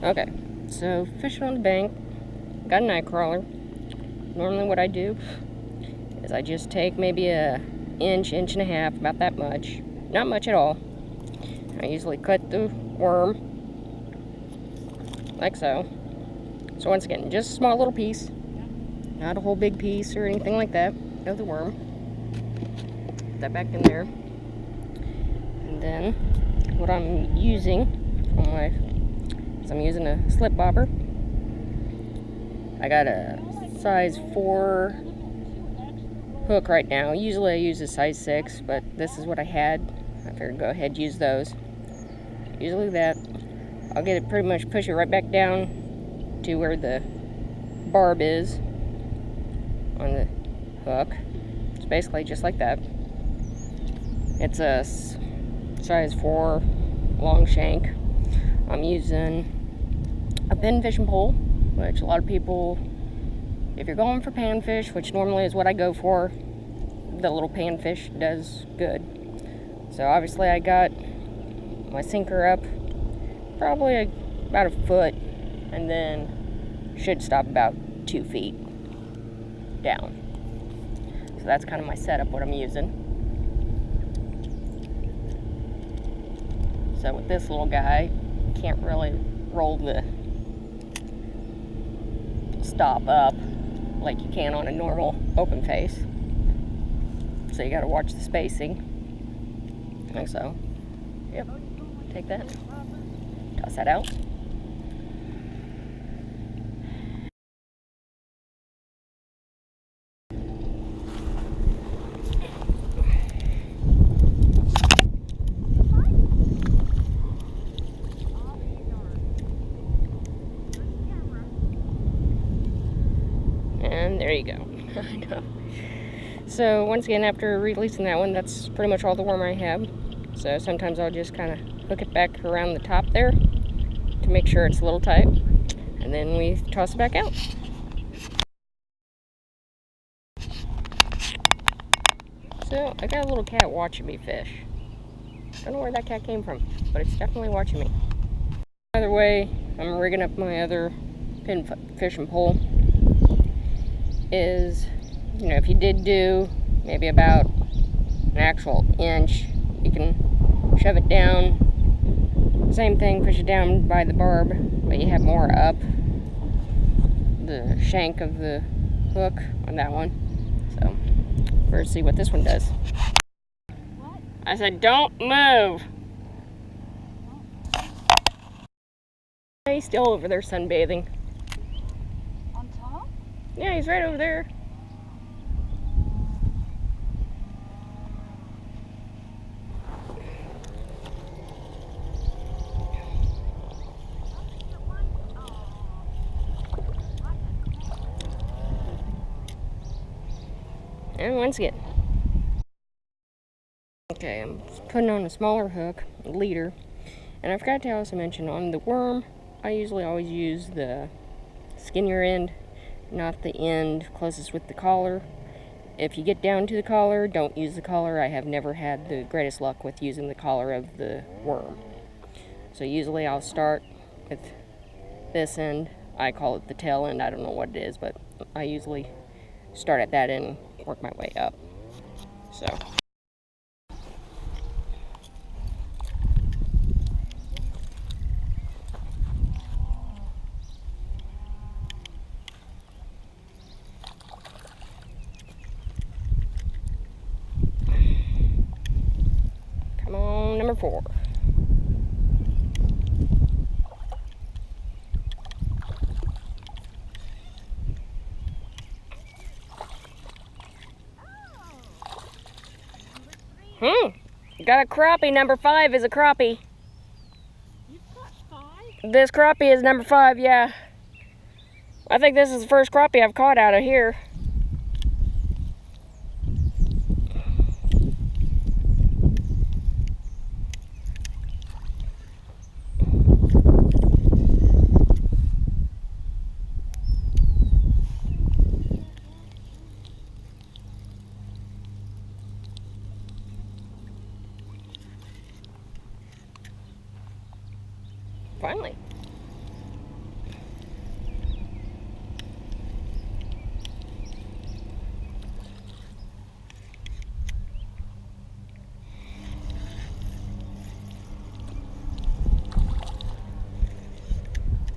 Okay, so fishing on the bank, got a night crawler. Normally what I do is I just take maybe an inch and a half, about that much. Not much at all. I usually cut the worm, like so. So once again, just a small little piece. Not a whole big piece or anything like that of the worm. Put that back in there. And then what I'm using on my, I'm using a slip bobber. I got a size 4 hook right now. Usually I use a size 6, but this is what I had. I figured go ahead and use those. Usually that. I'll get it pretty much, push it right back down to where the barb is on the hook. It's basically just like that. It's a size 4 long shank. I'm using a pin fishing pole, which a lot of people, if you're going for panfish, which normally is what I go for, the little panfish does good. So obviously I got my sinker up probably about a foot, and then should stop about 2 feet down. So that's kind of my setup, what I'm using. So with this little guy, can't really roll the stop up like you can on a normal open face. So you gotta watch the spacing. Like so. Yep. Take that. Toss that out. And there you go. I know. So once again, after releasing that one, that's pretty much all the worm I have. So sometimes I'll just kind of hook it back around the top there to make sure it's a little tight, and then we toss it back out. So I got a little cat watching me fish. Don't know where that cat came from, but it's definitely watching me. Either way, I'm rigging up my other pin fishing pole. Is, you know, if you did do maybe about an actual inch, you can shove it down. Same thing, push it down by the barb, but you have more up the shank of the hook on that one. So, first see what this one does. What? I said, don't move. He's still over there sunbathing. On top? Yeah, he's right over there. And once again. Okay, I'm putting on a smaller hook, a leader. And I forgot to also mention, on the worm, I usually always use the skinnier end, not the end closest with the collar. If you get down to the collar, don't use the collar. I have never had the greatest luck with using the collar of the worm. So usually I'll start with this end. I call it the tail end. I don't know what it is, but I usually start at that end and work my way up. So. Come on, number 4. Got a crappie. Number 5 is a crappie. You've got 5? This crappie is number 5, yeah. I think this is the first crappie I've caught out of here. Finally.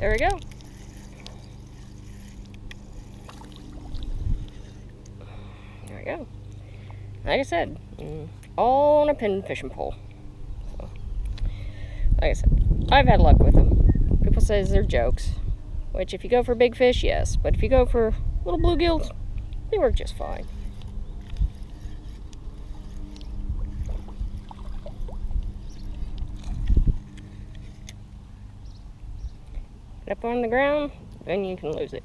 There we go. There we go. Like I said, all on a pin fishing pole. So, like I said, I've had luck with them. People say they're jokes, which if you go for big fish, yes. But if you go for little bluegills, they work just fine. Up on the ground, then you can lose it.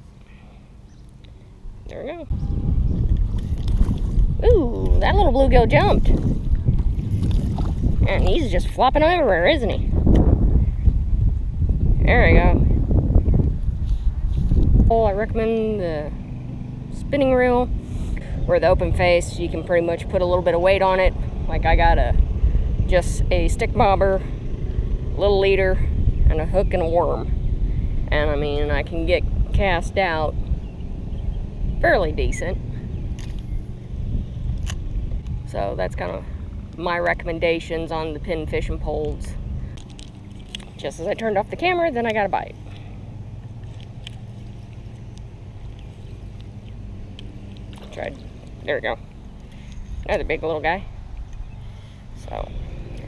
There we go. Ooh, that little bluegill jumped. And he's just flopping everywhere, isn't he? There we go. Oh, I recommend the spinning reel or the open face. You can pretty much put a little bit of weight on it. Like I got just a stick bobber, little leader, and a hook and a worm. And I mean, I can get cast out fairly decent. So that's kind of my recommendations on the pin fishing poles. Just as I turned off the camera, then I got a bite. Tried. There we go. Another big little guy. So,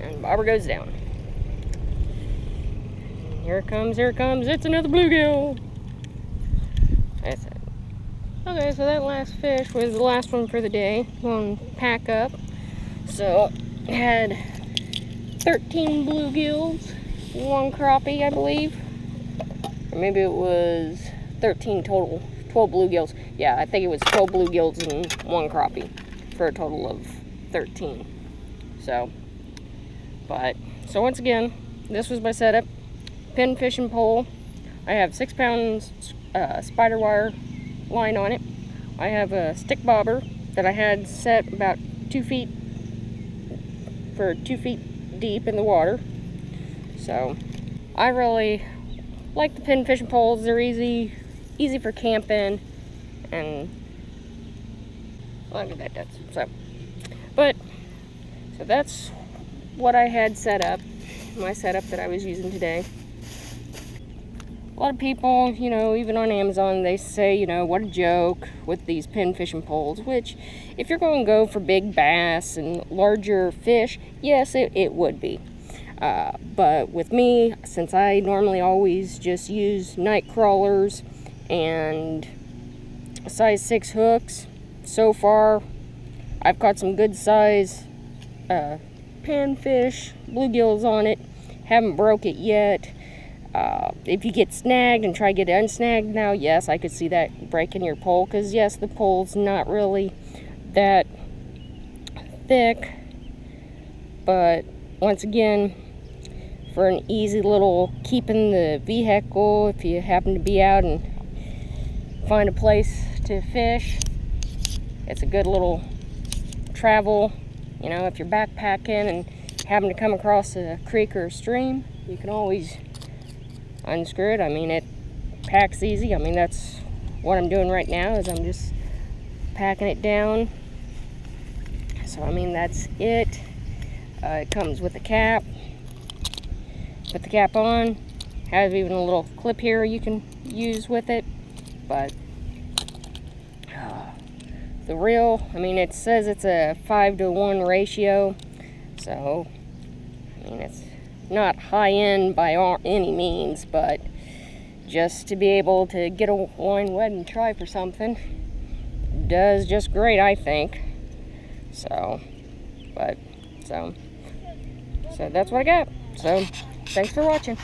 and bobber goes down. Here it comes, it's another bluegill. That's it. Okay, so that last fish was the last one for the day. One pack up. So, had 13 bluegills, 1 crappie, I believe. Or maybe it was 13 total, 12 bluegills. Yeah, I think it was 12 bluegills and 1 crappie for a total of 13. So, so once again, this was my setup. Pin fishing pole. I have 6 pounds spider wire line on it. I have a stick bobber that I had set about 2 feet for 2 feet deep in the water. So I really like the pin fishing poles. They're easy for camping, and look at that does. So that's what I had set up. My setup that I was using today. A lot of people, you know, even on Amazon, they say, you know, what a joke with these pin fishing poles, which if you're going to go for big bass and larger fish, yes, it would be. But with me, since I normally always just use night crawlers and size 6 hooks, so far I've caught some good size panfish, bluegills on it. Haven't broke it yet. If you get snagged and try to get it unsnagged now, yes, I could see that breaking your pole, because yes, the pole's not really that thick, but once again, for an easy little keeping the vehicle, if you happen to be out and find a place to fish, it's a good little travel. You know, if you're backpacking and happen to come across a creek or a stream, you can always unscrew it. I mean, it packs easy. I mean, that's what I'm doing right now, is I'm just packing it down. So I mean, that's it. It comes with a cap. Put the cap on. Has even a little clip here you can use with it. But the reel, I mean, it says it's a 5-to-1 ratio. So I mean, it's not high-end by any means, but just to be able to get a line wet and try for something does just great, I think. So that's what I got. So thanks for watching.